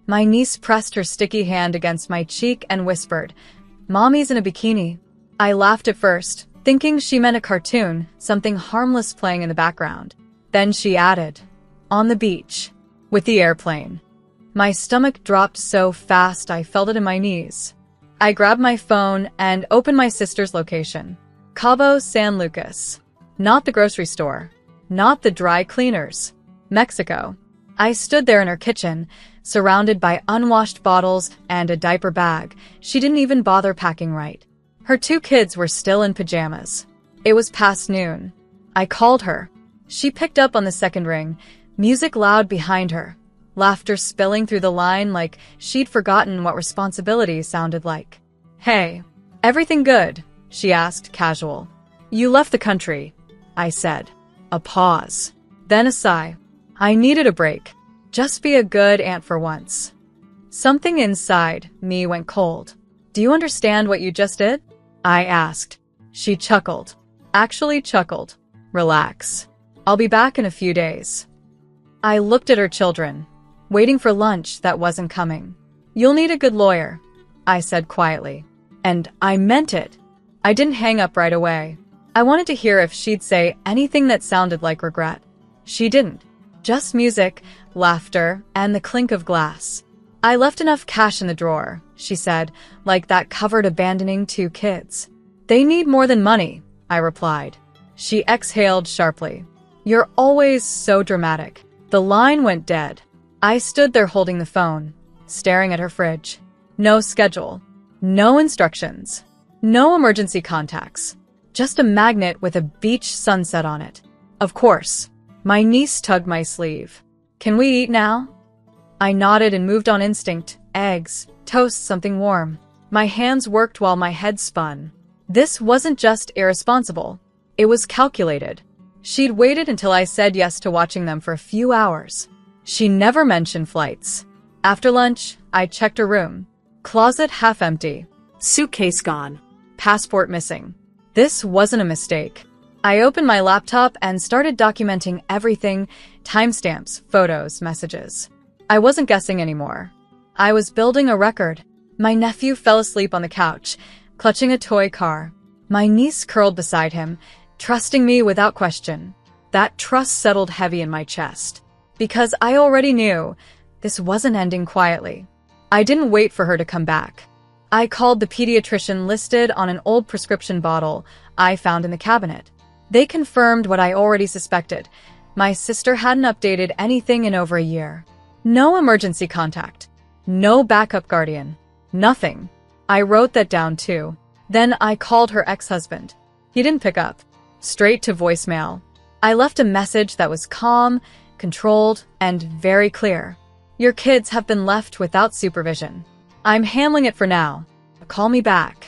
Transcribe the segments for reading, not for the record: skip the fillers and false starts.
My niece pressed her sticky hand against my cheek and whispered, "Mommy's in a bikini." I laughed at first, thinking she meant a cartoon, something harmless playing in the background. Then she added, "On the beach, with the airplane." My stomach dropped so fast I felt it in my knees. I grabbed my phone and opened my sister's location. Cabo San Lucas. Not the grocery store. Not the dry cleaners. Mexico. I stood there in her kitchen, surrounded by unwashed bottles and a diaper bag. She didn't even bother packing right. Her 2 kids were still in pajamas. It was past noon. I called her. She picked up on the second ring, music loud behind her, laughter spilling through the line like she'd forgotten what responsibility sounded like. "Hey, everything good?" she asked, casual. "You left the country," I said. A pause. Then a sigh. I needed a break. Just be a good aunt for once. Something inside me went cold. "Do you understand what you just did?" I asked. She chuckled. Actually chuckled. "Relax. I'll be back in a few days." I looked at her children, waiting for lunch that wasn't coming. "You'll need a good lawyer," I said quietly. And I meant it. I didn't hang up right away. I wanted to hear if she'd say anything that sounded like regret. She didn't. Just music, laughter, and the clink of glass. "I left enough cash in the drawer," she said, like that covered abandoning 2 kids. "They need more than money," I replied. She exhaled sharply. "You're always so dramatic." The line went dead. I stood there holding the phone, staring at her fridge. No schedule. No instructions. No emergency contacts. Just a magnet with a beach sunset on it. Of course. My niece tugged my sleeve. "Can we eat now?" I nodded and moved on instinct. Eggs, toast, something warm. My hands worked while my head spun. This wasn't just irresponsible. It was calculated. She'd waited until I said yes to watching them for a few hours. She never mentioned flights. After lunch, I checked her room. Closet half empty. Suitcase gone. Passport missing. This wasn't a mistake. I opened my laptop and started documenting everything, timestamps, photos, messages. I wasn't guessing anymore. I was building a record. My nephew fell asleep on the couch, clutching a toy car. My niece curled beside him, trusting me without question. That trust settled heavy in my chest. Because I already knew this wasn't ending quietly. I didn't wait for her to come back. I called the pediatrician listed on an old prescription bottle I found in the cabinet. They confirmed what I already suspected. My sister hadn't updated anything in over a year. No emergency contact. No backup guardian. Nothing. I wrote that down too. Then I called her ex-husband. He didn't pick up. Straight to voicemail. I left a message that was calm, controlled, and very clear. "Your kids have been left without supervision. I'm handling it for now. Call me back."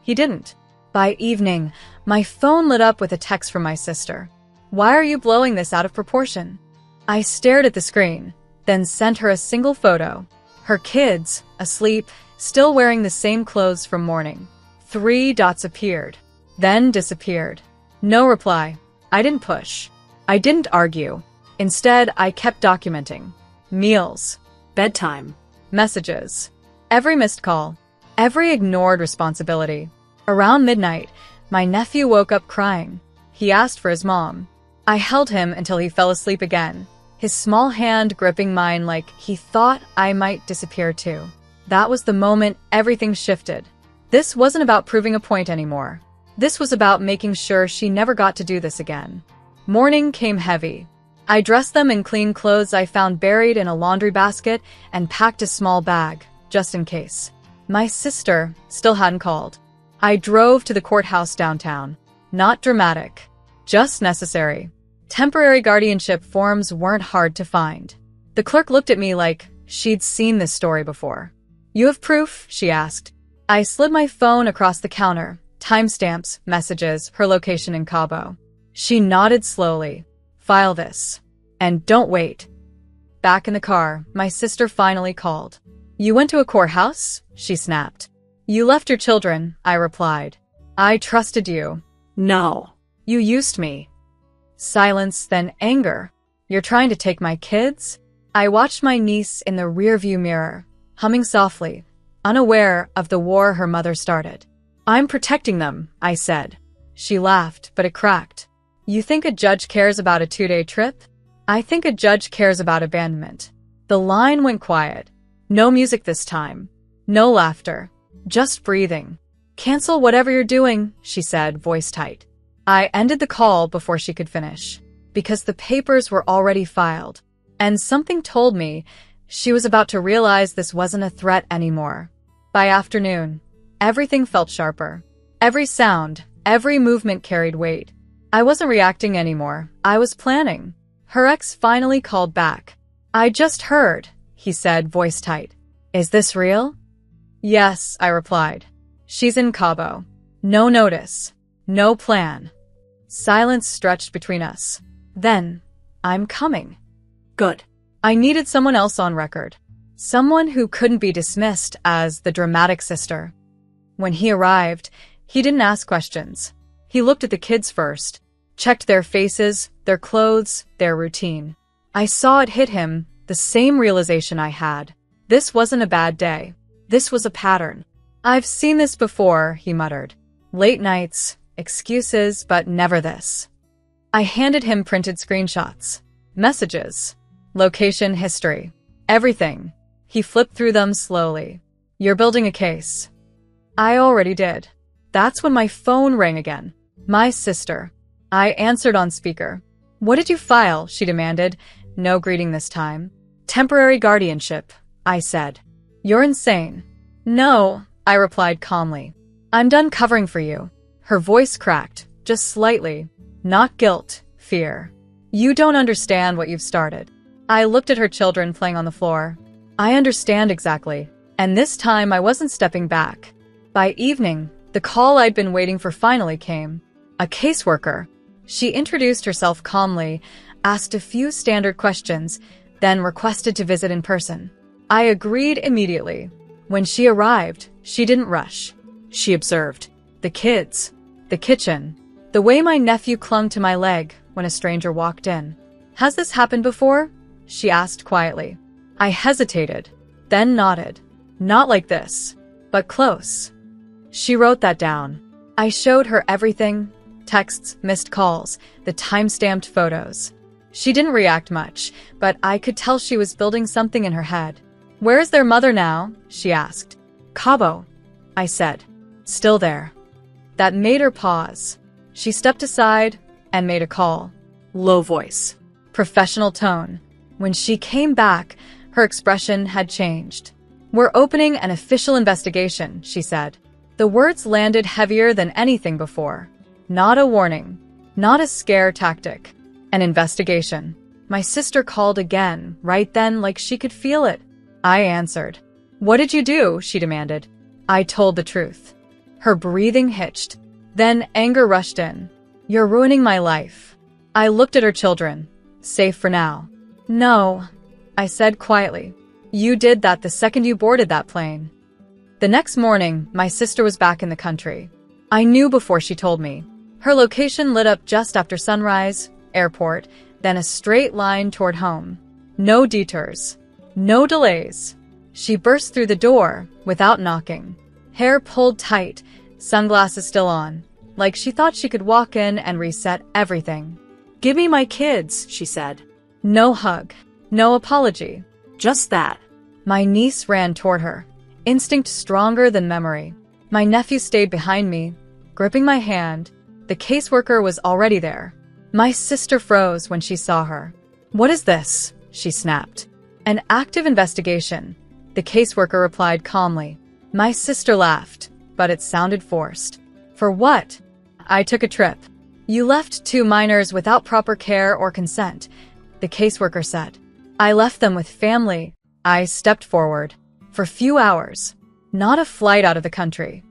He didn't. By evening, my phone lit up with a text from my sister. "Why are you blowing this out of proportion?" I stared at the screen, then sent her a single photo. Her kids, asleep, still wearing the same clothes from morning. 3 dots appeared, then disappeared. No reply. I didn't push. I didn't argue. Instead, I kept documenting. Meals. Bedtime. Messages. Every missed call. Every ignored responsibility. Around midnight, my nephew woke up crying. He asked for his mom. I held him until he fell asleep again, his small hand gripping mine like he thought I might disappear too. That was the moment everything shifted. This wasn't about proving a point anymore. This was about making sure she never got to do this again. Morning came heavy. I dressed them in clean clothes I found buried in a laundry basket and packed a small bag, just in case. My sister still hadn't called. I drove to the courthouse downtown. Not dramatic, just necessary. Temporary guardianship forms weren't hard to find. The clerk looked at me like she'd seen this story before. "You have proof?" she asked. I slid my phone across the counter, timestamps, messages, her location in Cabo. She nodded slowly. "File this. And don't wait." Back in the car, my sister finally called. "You went to a courthouse?" she snapped. "You left your children," I replied. "I trusted you." "No. You used me." Silence, then anger. "You're trying to take my kids?" I watched my niece in the rearview mirror, humming softly, unaware of the war her mother started. "I'm protecting them," I said. She laughed, but it cracked. "You think a judge cares about a 2-day trip? I think a judge cares about abandonment." The line went quiet. No music this time. No laughter. Just breathing. "Cancel whatever you're doing," she said, voice tight. I ended the call before she could finish, because the papers were already filed, and something told me she was about to realize this wasn't a threat anymore. By afternoon, everything felt sharper. Every sound, every movement carried weight. I wasn't reacting anymore. I was planning. Her ex finally called back. "I just heard," he said, voice tight. "Is this real?" "Yes," I replied. "She's in Cabo. No notice. No plan." Silence stretched between us. Then, "I'm coming." Good. I needed someone else on record. Someone who couldn't be dismissed as the dramatic sister. When he arrived, he didn't ask questions. He looked at the kids first, checked their faces, their clothes, their routine. I saw it hit him, the same realization I had. This wasn't a bad day. This was a pattern. "I've seen this before," he muttered. "Late nights, excuses, but never this." I handed him printed screenshots, messages, location history, everything. He flipped through them slowly. "You're building a case." I already did. That's when my phone rang again. My sister. I answered on speaker. "What did you file?" she demanded. No greeting this time. "Temporary guardianship," I said. "You're insane." "No," I replied calmly. "I'm done covering for you." Her voice cracked, just slightly. Not guilt, fear. "You don't understand what you've started." I looked at her children playing on the floor. I understand exactly. And this time I wasn't stepping back. By evening, the call I'd been waiting for finally came. A caseworker. She introduced herself calmly, asked a few standard questions, then requested to visit in person. I agreed immediately. When she arrived, she didn't rush. She observed. The kids. The kitchen. The way my nephew clung to my leg when a stranger walked in. "Has this happened before?" she asked quietly. I hesitated, then nodded. "Not like this, but close." She wrote that down. I showed her everything. Texts, missed calls, the time-stamped photos. She didn't react much, but I could tell she was building something in her head. "Where is their mother now?" she asked. "Cabo," I said. "Still there." That made her pause. She stepped aside and made a call. Low voice. Professional tone. When she came back, her expression had changed. "We're opening an official investigation," she said. The words landed heavier than anything before. Not a warning. Not a scare tactic. An investigation. My sister called again, right then, like she could feel it. I answered. "What did you do?" she demanded. I told the truth. Her breathing hitched. Then anger rushed in. "You're ruining my life." I looked at her children. Safe for now. "No," I said quietly. "You did that the second you boarded that plane." The next morning, my sister was back in the country. I knew before she told me. Her location lit up just after sunrise, airport, then a straight line toward home. No detours. No delays. She burst through the door without knocking. Hair pulled tight, sunglasses still on, like she thought she could walk in and reset everything. "Give me my kids," she said. No hug. No apology. Just that. My niece ran toward her. Instinct stronger than memory. My nephew stayed behind me, gripping my hand. The caseworker was already there. My sister froze when she saw her. "What is this?" she snapped. "An active investigation," the caseworker replied calmly. My sister laughed, but it sounded forced. "For what?" "I took a trip." "You left 2 minors without proper care or consent," the caseworker said. "I left them with family." I stepped forward. "For few hours. Not a flight out of the country."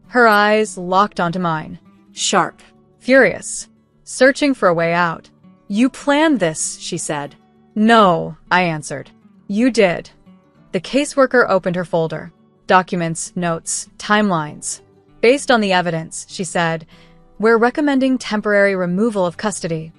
Her eyes locked onto mine. Sharp. Furious. Searching for a way out. "You planned this," she said. "No," I answered. "You did." The caseworker opened her folder. Documents, notes, timelines. "Based on the evidence," she said, "we're recommending temporary removal of custody."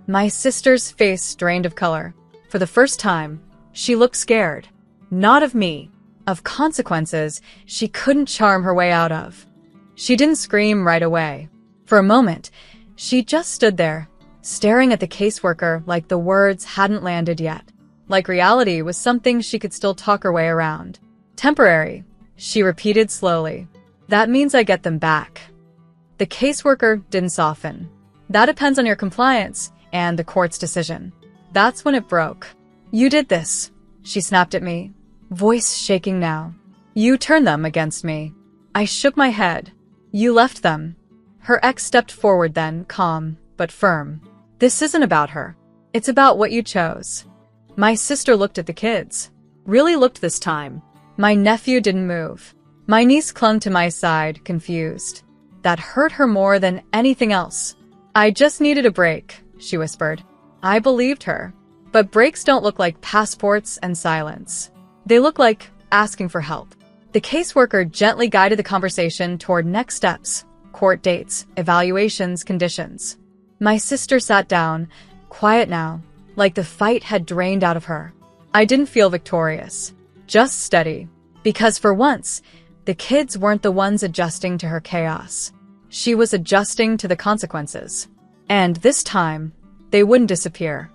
My sister's face drained of color. For the first time, She looked scared. Not of me. Of consequences she couldn't charm her way out of. She didn't scream right away. For a moment, she just stood there, staring at the caseworker like the words hadn't landed yet. Like reality was something she could still talk her way around. Temporary, she repeated slowly. That means I get them back. The caseworker didn't soften. That depends on your compliance and the court's decision. That's when it broke. You did this, she snapped at me, voice shaking now. You turned them against me. I shook my head. You left them. Her ex stepped forward then, calm, but firm. This isn't about her. It's about what you chose. My sister looked at the kids. Really looked this time. My nephew didn't move. My niece clung to my side, confused. That hurt her more than anything else. I just needed a break, she whispered. I believed her. But breaks don't look like passports and silence. They look like asking for help. The caseworker gently guided the conversation toward next steps, court dates, evaluations, conditions. My sister sat down, quiet now, like the fight had drained out of her. I didn't feel victorious, just steady. Because for once, the kids weren't the ones adjusting to her chaos. She was adjusting to the consequences. And this time, they wouldn't disappear.